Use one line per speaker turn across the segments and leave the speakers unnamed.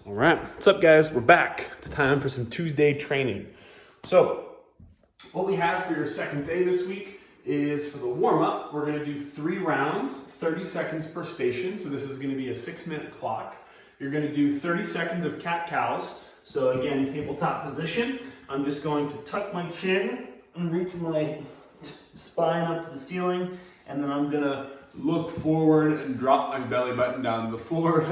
All right, what's up guys? We're back. It's time for some Tuesday training. So what we have for your second day this week is for the warm-up, we're gonna do 3 rounds, 30 seconds per station. So this is gonna be a 6-minute clock. You're gonna do 30 seconds of cat-cows. So again, tabletop position. I'm just going to tuck my chin and reach my spine up to the ceiling. And then I'm gonna look forward and drop my belly button down to the floor.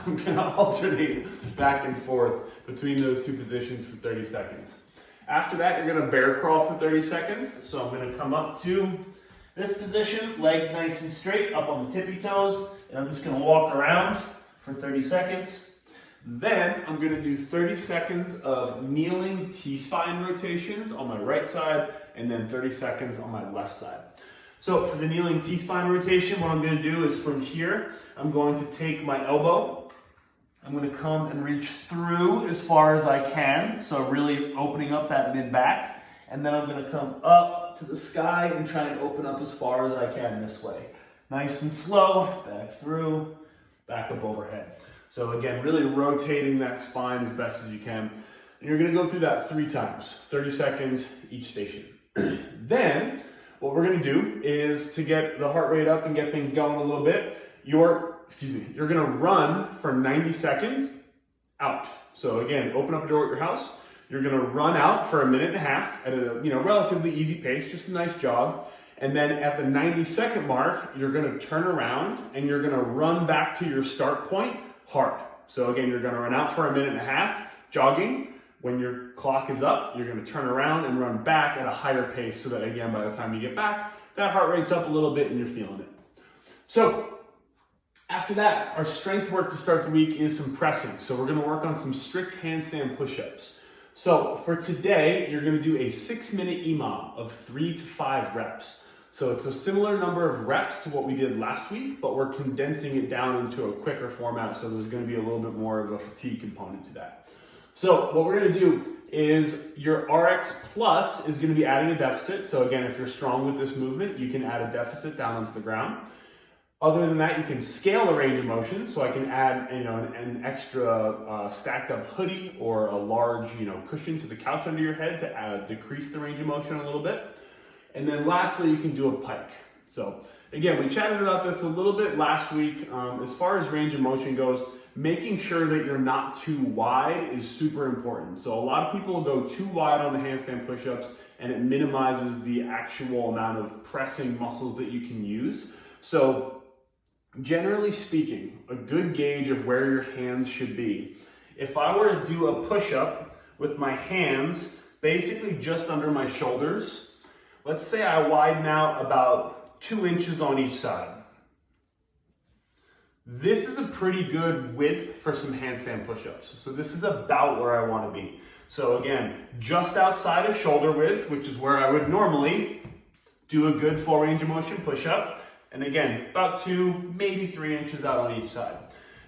I'm gonna alternate back and forth between those 2 positions for 30 seconds. After that, you're gonna bear crawl for 30 seconds. So I'm gonna come up to this position, legs nice and straight, up on the tippy toes, and I'm just gonna walk around for 30 seconds. Then I'm gonna do 30 seconds of kneeling T-spine rotations on my right side, and then 30 seconds on my left side. So for the kneeling T-spine rotation, what I'm gonna do is from here, I'm going to take my elbow, I'm gonna come and reach through as far as I can, so really opening up that mid-back, and then I'm gonna come up to the sky and try and open up as far as I can this way. Nice and slow, back through, back up overhead. So again, really rotating that spine as best as you can. And you're gonna go through that 3 times, 30 seconds each station. Then, what we're gonna do is to get the heart rate up and get things going a little bit, you're gonna run for 90 seconds out. So again, open up a door at your house. You're gonna run out for 1.5 minutes at a relatively easy pace, just a nice jog. And then at the 90-second mark, you're gonna turn around and you're gonna run back to your start point hard. So again, you're gonna run out for 1.5 minutes, jogging. When your clock is up, you're gonna turn around and run back at a higher pace so that again, by the time you get back, that heart rate's up a little bit and you're feeling it. So after that, our strength work to start the week is some pressing. So we're gonna work on some strict handstand push-ups. So for today, you're gonna do a 6-minute EMOM of 3 to 5 reps. So it's a similar number of reps to what we did last week, but we're condensing it down into a quicker format. So there's gonna be a little bit more of a fatigue component to that. So what we're gonna do is your RX plus is gonna be adding a deficit. So again, if you're strong with this movement, you can add a deficit down onto the ground. Other than that, you can scale the range of motion. So I can add an extra stacked up hoodie or a large cushion to the couch under your head to decrease the range of motion a little bit. And then lastly, you can do a pike. So again, we chatted about this a little bit last week. As far as range of motion goes, making sure that you're not too wide is super important. So a lot of people go too wide on the handstand push-ups and it minimizes the actual amount of pressing muscles that you can use. So generally speaking, a good gauge of where your hands should be. If I were to do a push-up with my hands basically just under my shoulders, let's say I widen out about 2 inches on each side. This is a pretty good width for some handstand push-ups. So this is about where I want to be. So again, just outside of shoulder width, which is where I would normally do a good full range of motion push-up. And again, about 2, maybe 3 inches out on each side.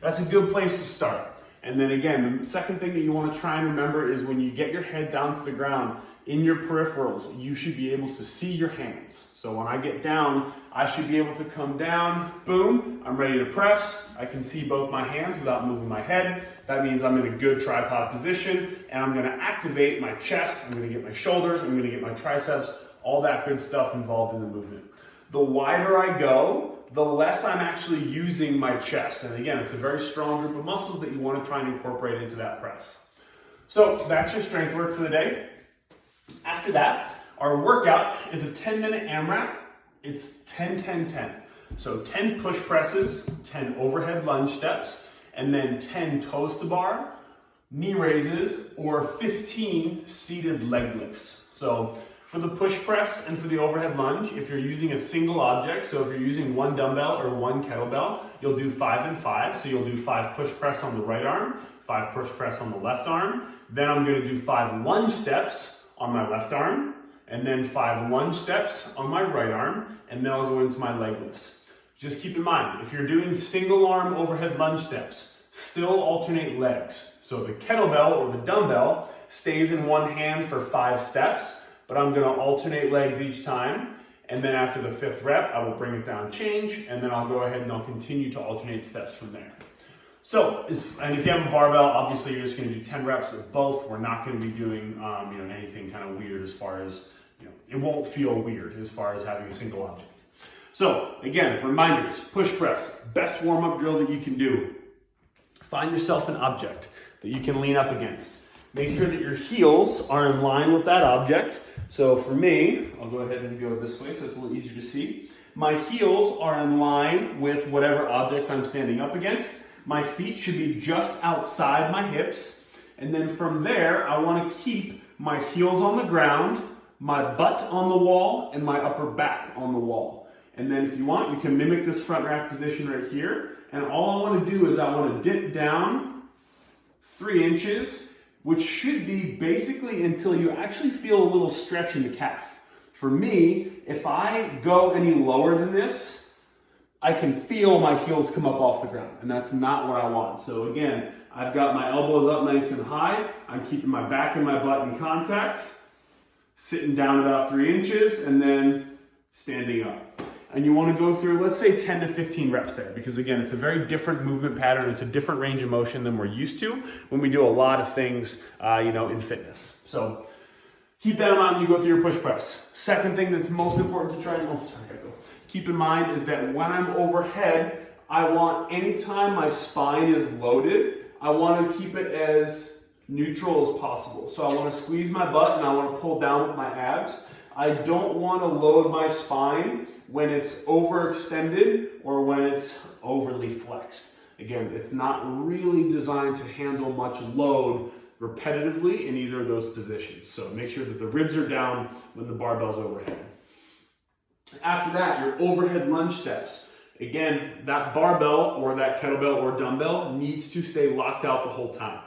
That's a good place to start. And then again, the second thing that you want to try and remember is when you get your head down to the ground, in your peripherals, you should be able to see your hands. So when I get down, I should be able to come down, boom, I'm ready to press. I can see both my hands without moving my head. That means I'm in a good tripod position and I'm gonna activate my chest, I'm gonna get my shoulders, I'm gonna get my triceps, all that good stuff involved in the movement. The wider I go, the less I'm actually using my chest. And again, it's a very strong group of muscles that you want to try and incorporate into that press. So that's your strength work for the day. After that, our workout is a 10-minute AMRAP. It's 10-10-10. So 10 push presses, 10 overhead lunge steps, and then 10 toes to bar, knee raises, or 15 seated leg lifts. So for the push press and for the overhead lunge, if you're using a single object, so if you're using 1 dumbbell or 1 kettlebell, you'll do 5 and 5. So you'll do 5 push press on the right arm, 5 push press on the left arm. Then I'm going to do 5 lunge steps on my left arm, and then 5 lunge steps on my right arm, and then I'll go into my leg lifts. Just keep in mind, if you're doing single arm overhead lunge steps, still alternate legs. So the kettlebell or the dumbbell stays in one hand for 5 steps, but I'm gonna alternate legs each time. And then after the 5th rep, I will bring it down, change, and then I'll go ahead and I'll continue to alternate steps from there. So, and if you have a barbell, obviously you're just going to do 10 reps of both. We're not going to be doing, anything kind of weird as far as, it won't feel weird as far as having a single object. So, again, reminders, push press, best warm-up drill that you can do. Find yourself an object that you can lean up against. Make sure that your heels are in line with that object. So for me, I'll go ahead and go this way so it's a little easier to see. My heels are in line with whatever object I'm standing up against. My feet should be just outside my hips. And then from there, I want to keep my heels on the ground, my butt on the wall, and my upper back on the wall. And then if you want, you can mimic this front rack position right here. And all I want to do is I want to dip down 3 inches, which should be basically until you actually feel a little stretch in the calf. For me, if I go any lower than this, I can feel my heels come up off the ground, and that's not what I want. So again, I've got my elbows up nice and high. I'm keeping my back and my butt in contact, sitting down about 3 inches, and then standing up. And you want to go through, let's say 10 to 15 reps there, because again, it's a very different movement pattern. It's a different range of motion than we're used to when we do a lot of things, in fitness. So keep that in mind when you go through your push press. Second thing that's most important to try to, keep in mind is that when I'm overhead, I want, anytime my spine is loaded, I want to keep it as neutral as possible. So I want to squeeze my butt and I want to pull down with my abs. I don't want to load my spine when it's overextended or when it's overly flexed. Again, it's not really designed to handle much load repetitively in either of those positions. So make sure that the ribs are down when the barbell's overhead. After that, your overhead lunge steps. Again, that barbell or that kettlebell or dumbbell needs to stay locked out the whole time.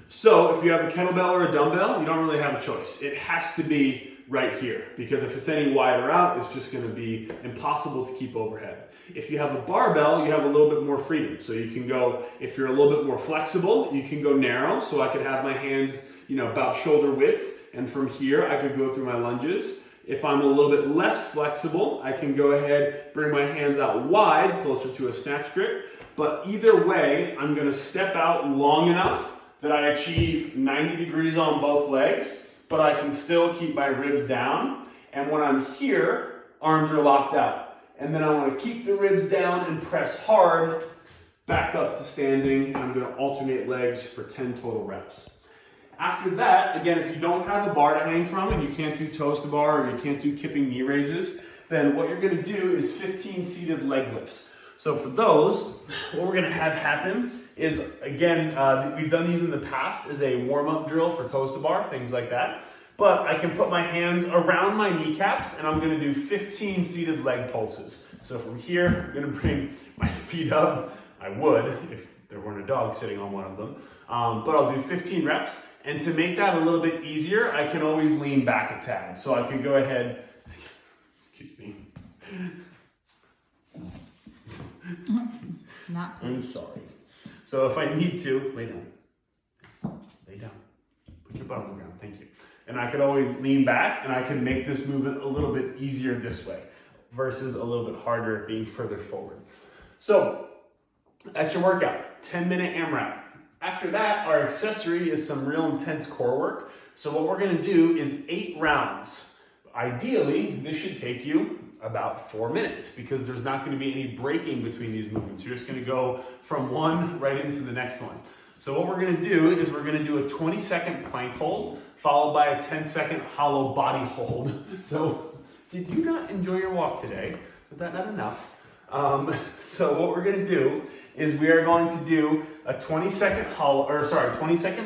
So if you have a kettlebell or a dumbbell, you don't really have a choice. It has to be right here, because if it's any wider out, it's just going to be impossible to keep overhead. If you have a barbell, you have a little bit more freedom. So you can go, if you're a little bit more flexible, you can go narrow. So I could have my hands, about shoulder width. And from here, I could go through my lunges. If I'm a little bit less flexible, I can go ahead, bring my hands out wide, closer to a snatch grip. But either way, I'm going to step out long enough that I achieve 90 degrees on both legs, but I can still keep my ribs down. And when I'm here, arms are locked out. And then I want to keep the ribs down and press hard back up to standing. And I'm going to alternate legs for 10 total reps. After that, again, if you don't have a bar to hang from and you can't do toes to bar or you can't do kipping knee raises, then what you're going to do is 15 seated leg lifts. So for those, what we're going to have happen is, again, we've done these in the past as a warm-up drill for toes to bar, things like that. But I can put my hands around my kneecaps and I'm going to do 15 seated leg pulses. So from here, I'm going to bring my feet up. I would if there weren't a dog sitting on one of them. But I'll do 15 reps. And to make that a little bit easier, I can always lean back a tad. So I can go ahead, excuse me. I'm sorry. So if I need to, lay down. Lay down. Put your butt on the ground. Thank you. And I could always lean back and I can make this movement a little bit easier this way versus a little bit harder being further forward. So that's your workout, 10-minute AMRAP. After that, our accessory is some real intense core work. So what we're going to do is 8 rounds. Ideally, this should take you about 4 minutes because there's not going to be any breaking between these movements. You're just going to go from one right into the next one. So what we're going to do is we're going to do a 20-second plank hold followed by a 10-second hollow body hold. So did you not enjoy your walk today? Was that not enough? So what we're going to do is we are going to do a 20-second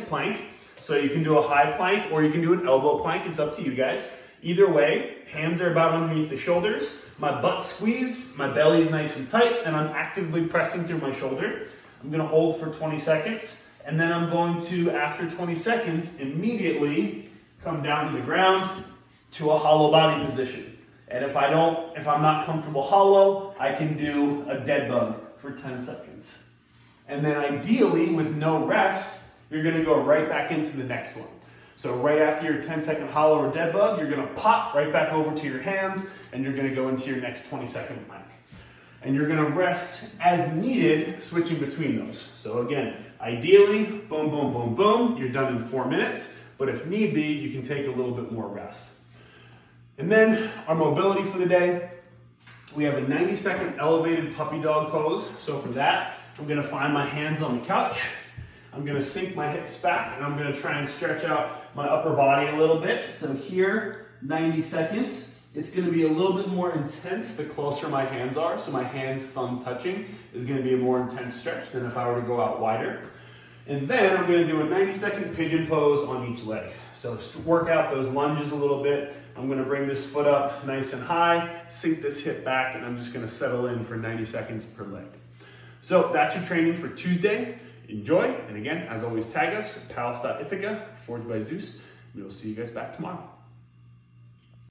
plank. So you can do a high plank or you can do an elbow plank. It's up to you guys. Either way, hands are about underneath the shoulders. My butt squeezed, my belly is nice and tight, and I'm actively pressing through my shoulder. I'm going to hold for 20 seconds, and then I'm going to, after 20 seconds, immediately come down to the ground to a hollow body position. And if I'm not comfortable hollow, I can do a dead bug for 10 seconds. And then ideally, with no rest, you're going to go right back into the next one. So right after your 10-second hollow or dead bug, you're going to pop right back over to your hands, and you're going to go into your next 20-second plank. and you're gonna rest as needed, switching between those. So again, ideally, boom, boom, boom, boom, you're done in 4 minutes, but if need be, you can take a little bit more rest. And then our mobility for the day, we have a 90-second elevated puppy dog pose. So for that, I'm gonna find my hands on the couch. I'm gonna sink my hips back, and I'm gonna try and stretch out my upper body a little bit. So here, 90 seconds. It's gonna be a little bit more intense the closer my hands are. So my hands, thumb touching is gonna be a more intense stretch than if I were to go out wider. And then I'm gonna do a 90-second pigeon pose on each leg. So to work out those lunges a little bit, I'm gonna bring this foot up nice and high, sink this hip back, and I'm just gonna settle in for 90 seconds per leg. So that's your training for Tuesday. Enjoy, and again, as always, tag us at palace.ithaca/by Zeus. We'll see you guys back tomorrow.